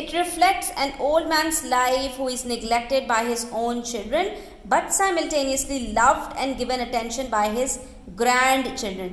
It reflects an old man's life who is neglected by his own children but simultaneously loved and given attention by his grandchildren.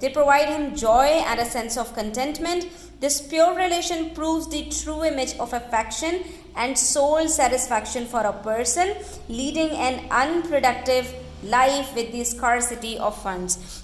They provide him joy and a sense of contentment. This pure relation proves the true image of affection and soul satisfaction for a person leading an unproductive life with the scarcity of funds.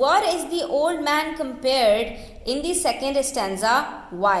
what is the old man compared in the second stanza? Why؟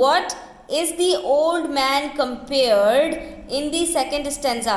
what is the old man compared in the second stanza.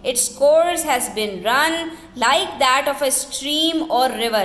its course has been run like that of a stream or river.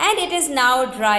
and it is now dry.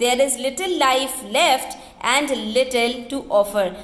there is little life left and little to offer.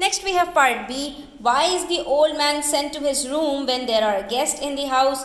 Next we have part B. Why is the old man sent to his room when there are guests in the house?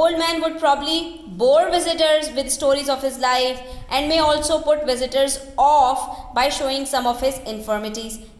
old man would probably bore visitors with stories of his life and may also put visitors off by showing some of his infirmities.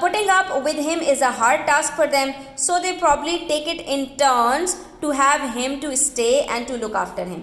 putting up with him is a hard task for them, so they probably take it in turns to have him to stay and to look after him.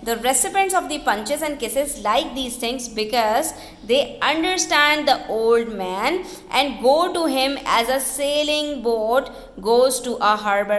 the recipients of the punches and kisses like these things because they understand the old man and go to him as a sailing boat goes to a harbor.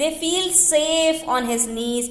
they feel safe on his knees.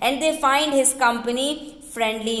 and they find his company friendly.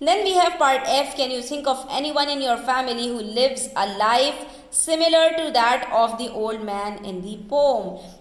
Then we have part F. Can you think of anyone in your family who lives a life similar to that of the old man in the poem.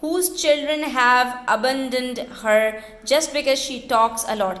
whose children have abandoned her just because she talks a lot.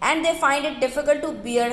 and they find it difficult to bear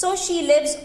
so she lives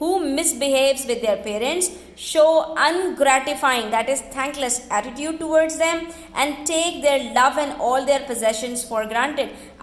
who misbehaves with their parents, show ungratifying, that is thankless attitude towards them and take their love and all their possessions for granted.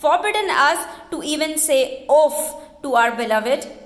forbidden us to even say off to our beloved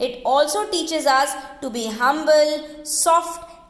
It also teaches us to be humble, soft